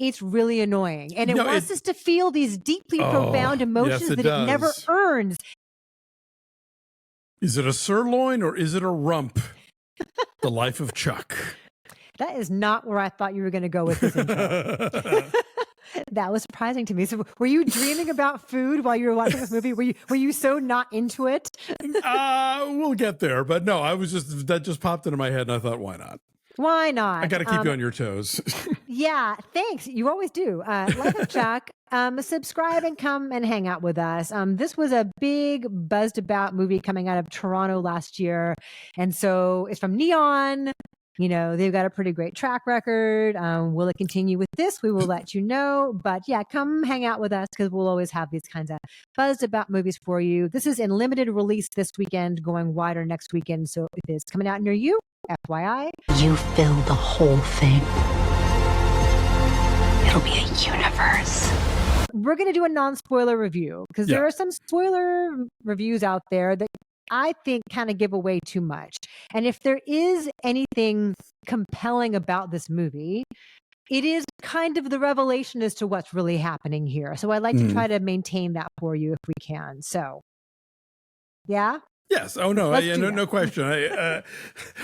it's really annoying. And it wants us to feel these deeply profound emotions that it never earns. Is it a sirloin or is it a rump? The Life of Chuck. That is not where I thought you were going to go with this intro. That was surprising to me. So were you dreaming about food while you were watching this movie? Were you so not into it? We'll get there. But no, that just popped into my head and I thought, why not? Why not? I got to keep you on your toes. Yeah, thanks. You always do. Life of Chuck, subscribe and come and hang out with us. This was a big buzzed about movie coming out of Toronto last year. And so it's from Neon. You know, they've got a pretty great track record. Will it continue with this? We will let you know. But yeah, come hang out with us because we'll always have these kinds of buzzed about movies for you. This is in limited release this weekend, going wider next weekend. So if it's coming out near you, FYI. You fill the whole thing. It'll be a universe. We're going to do a non-spoiler review because there are some spoiler reviews out there that I think kind of give away too much. And if there is anything compelling about this movie, it is kind of the revelation as to what's really happening here. So I like to try to maintain that for you if we can. So, yeah. Yes. Oh, no. No question.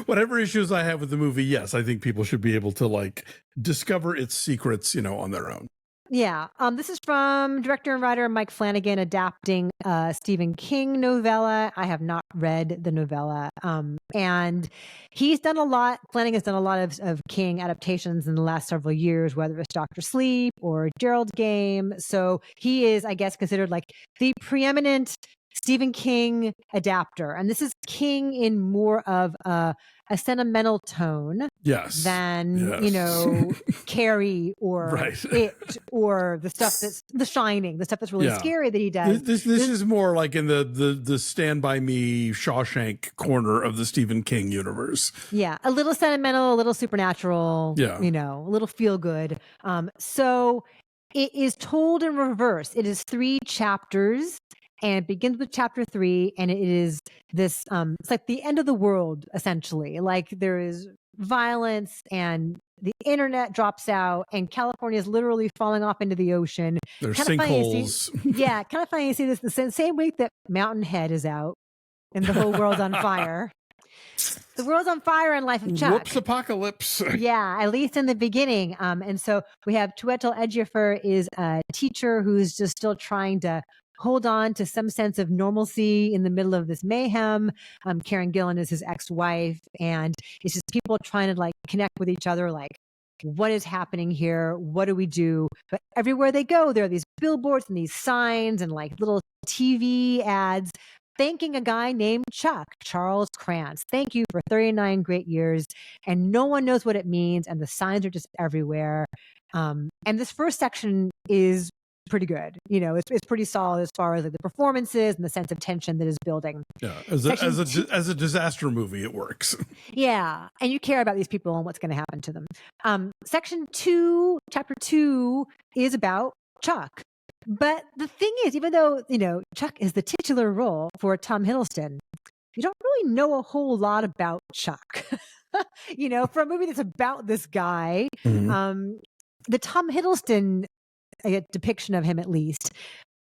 Whatever issues I have with the movie, yes, I think people should be able to discover its secrets, on their own. Yeah. This is from director and writer Mike Flanagan adapting Stephen King novella. I have not read the novella. And he's done a lot. Flanagan's done a lot of King adaptations in the last several years, whether it's Dr. Sleep or Gerald's Game. So he is, I guess, considered the preeminent Stephen King adapter. And this is King in more of a sentimental tone than, Carrie or It or the stuff that's The Shining, the stuff that's really scary that he does. This is more like in the Stand By Me Shawshank corner of the Stephen King universe. Yeah. A little sentimental, a little supernatural, a little feel good. So it is told in reverse. It is 3 chapters. And it begins with chapter 3, and it is this, it's like the end of the world, essentially. Like there is violence and the internet drops out and California is literally falling off into the ocean. There's sinkholes. Kind of funny to see this the same week that Mountain Head is out and the whole world's on fire. The world's on fire in Life of Chuck. Whoops, apocalypse. Yeah, at least in the beginning. And so we have Chiwetel Ejiofor is a teacher who's just still trying to hold on to some sense of normalcy in the middle of this mayhem. Karen Gillan is his ex-wife, and it's just people trying to connect with each other. What is happening here? What do we do? But everywhere they go, there are these billboards and these signs and little TV ads thanking a guy named Chuck, Charles Krantz. Thank you for 39 great years. And no one knows what it means. And the signs are just everywhere. And this first section is pretty good. It's pretty solid as far as the performances and the sense of tension that is building. Yeah, as a disaster movie, it works. Yeah, and you care about these people and what's going to happen to them. Section 2, chapter 2 is about Chuck. But the thing is, even though, Chuck is the titular role for Tom Hiddleston, you don't really know a whole lot about Chuck. For a movie that's about this guy, the Tom Hiddleston depiction of him, at least,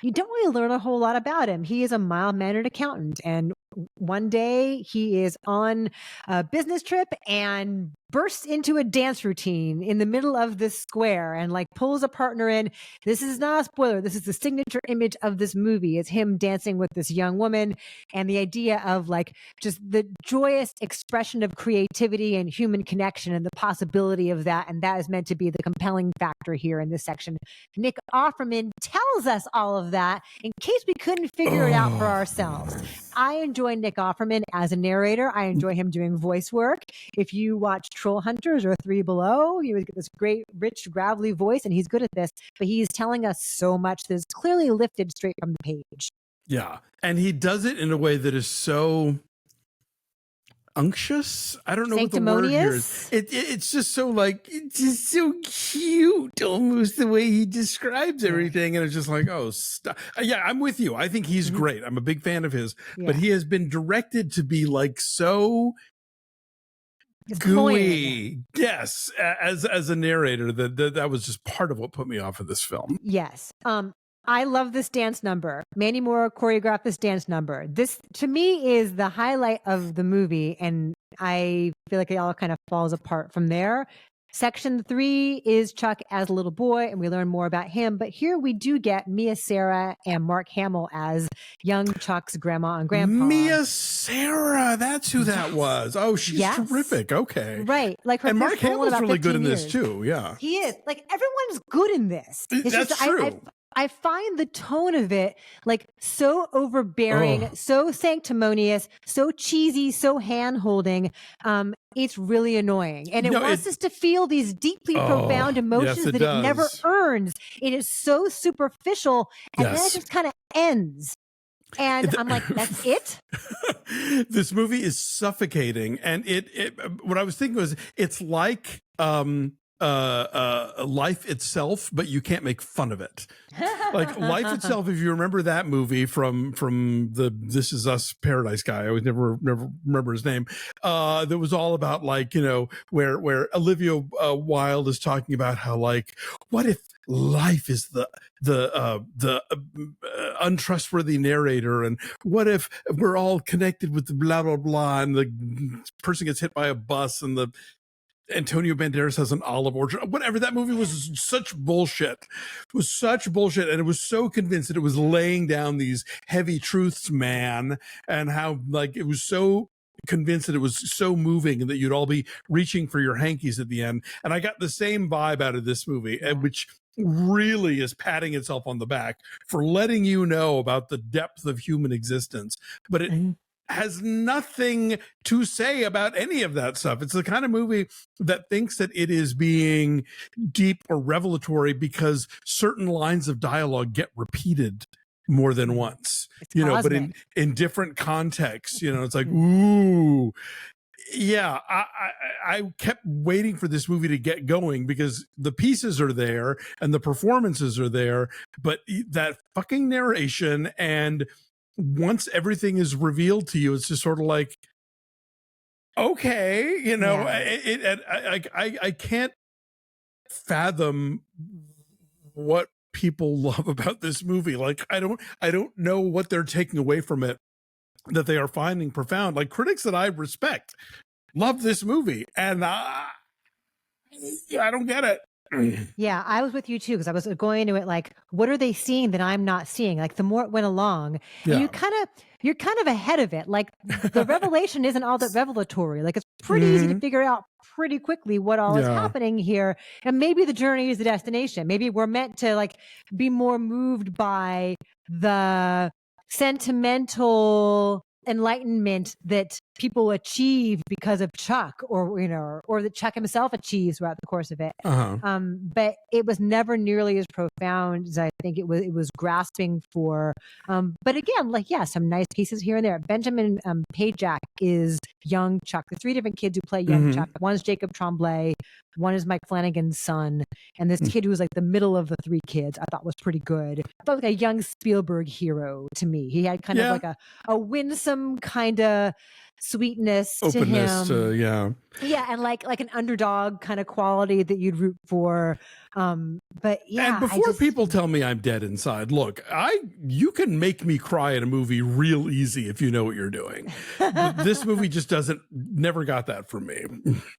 you don't really learn a whole lot about him. He is a mild-mannered accountant, and one day he is on a business trip and bursts into a dance routine in the middle of this square and pulls a partner in. This is not a spoiler. This is the signature image of this movie. It's him dancing with this young woman, and the idea of just the joyous expression of creativity and human connection and the possibility of that. And that is meant to be the compelling factor here in this section. Nick Offerman tells us all of that in case we couldn't figure it out for ourselves. I enjoy Nick Offerman as a narrator. I enjoy him doing voice work. If you watch Troll Hunters or 3 Below, he would get this great, rich, gravelly voice, and he's good at this. But he's telling us so much that is clearly lifted straight from the page. Yeah, and he does it in a way that is so unctuous. I don't know what the word here is. It's just so it's just so cute, almost the way he describes everything, and it's just stop. Yeah, I'm with you. I think he's great. I'm a big fan of his, but he has been directed to be so It's gooey. Yes, as a narrator, that was just part of what put me off of this film. Yes. I love this dance number. Mandy Moore choreographed this dance number. This, to me, is the highlight of the movie, and I feel like it all kind of falls apart from there. Section 3 is Chuck as a little boy, and we learn more about him. But here we do get Mia Sara and Mark Hamill as young Chuck's grandma and grandpa. Mia Sara, that's who that was. Oh, she's terrific. Okay. Right. Like her, and Mark Hamill's really good in this too. Yeah. He is. Like, everyone's good in this. It's that's just, true. I find the tone of it like so overbearing, so sanctimonious, so cheesy, so hand-holding. It's really annoying. And it wants us to feel these deeply profound emotions that it never earns. It is so superficial, and then it just kind of ends. And I'm like, that's it? This movie is suffocating. And what I was thinking was, it's like life itself, but you can't make fun of it. Like Life Itself, if you remember that movie from the This Is Us Paradise guy, I would never remember his name. That was all about, like, you know, where Olivia Wilde is talking about how, like, what if life is the untrustworthy narrator, and what if we're all connected with the blah blah blah, and the person gets hit by a bus, and the Antonio Banderas has an olive orchard. Whatever. That movie was such bullshit. It was such bullshit, and it was so convinced that it was laying down these heavy truths, man, and how, like, it was so convinced that it was so moving and that you'd all be reaching for your hankies at the end. And I got the same vibe out of this movie, which really is patting itself on the back for letting you know about the depth of human existence. But it has nothing to say about any of that stuff. It's the kind of movie that thinks that it is being deep or revelatory because certain lines of dialogue get repeated more than once, you know, but in different contexts, you know, it's like, ooh, yeah, I kept waiting for this movie to get going because the pieces are there and the performances are there, but that fucking narration, and once everything is revealed to you, it's just sort of like, okay, you know, I can't fathom what people love about this movie. Like, I don't know what they're taking away from it that they are finding profound. Like, critics that I respect love this movie, and I don't get it. Yeah, I was with you too, because I was going into it like, what are they seeing that I'm not seeing? Like, the more it went along, and you're kind of ahead of it. Like, the revelation isn't all that revelatory. Like, it's pretty easy to figure out pretty quickly what all is happening here. And maybe the journey is the destination. Maybe we're meant to, like, be more moved by the sentimental enlightenment that people achieve because of Chuck, or, you know, or that Chuck himself achieves throughout the course of it. But it was never nearly as profound as I think it was grasping for. But again, like, some nice pieces here and there. Benjamin Pajak is young Chuck. The three different kids who play young Chuck. One is Jacob Tremblay, one is Mike Flanagan's son, and this kid who was like the middle of the three kids, I thought was pretty good. I thought like a young Spielberg hero to me. He had kind of like a winsome kind of sweetness, openness to him. And like an underdog kind of quality that you'd root for. But and before people tell me I'm dead inside, look, you can make me cry in a movie real easy if you know what you're doing. This movie just never got that from me.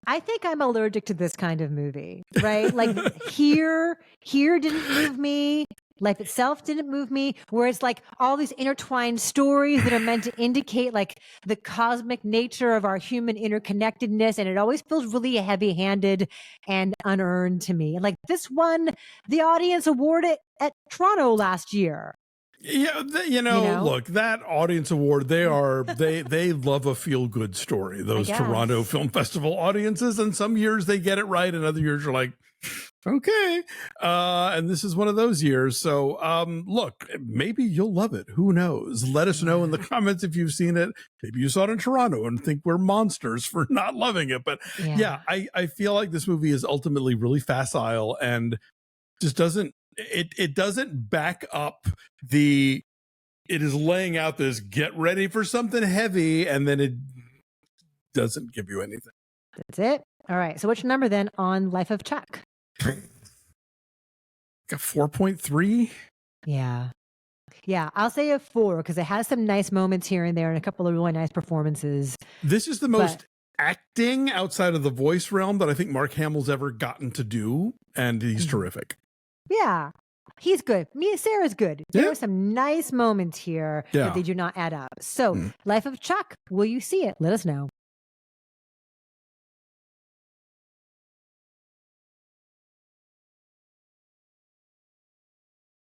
I think I'm allergic to this kind of movie, right? Like, here didn't move me. Life Itself didn't move me, where it's like all these intertwined stories that are meant to indicate like the cosmic nature of our human interconnectedness. And it always feels really heavy-handed and unearned to me. And like, this won the audience award at Toronto last year. Yeah, look, that audience award, they love a feel-good story, those Toronto Film Festival audiences. And some years they get it right, and other years you're like, okay. And this is one of those years. So look, maybe you'll love it. Who knows? Let us know in the comments if you've seen it. Maybe you saw it in Toronto and think we're monsters for not loving it. But I feel like this movie is ultimately really facile and just doesn't back up it is laying out this get ready for something heavy, and then it doesn't give you anything. That's it. All right. So which number then on Life of Chuck? Got 4.3. Yeah. Yeah, I'll say a 4 because it has some nice moments here and there and a couple of really nice performances. This is the most acting outside of the voice realm that I think Mark Hamill's ever gotten to do, and he's terrific. Yeah, he's good. Sarah's good. There are some nice moments here that they do not add up. So, Life of Chuck, will you see it? Let us know.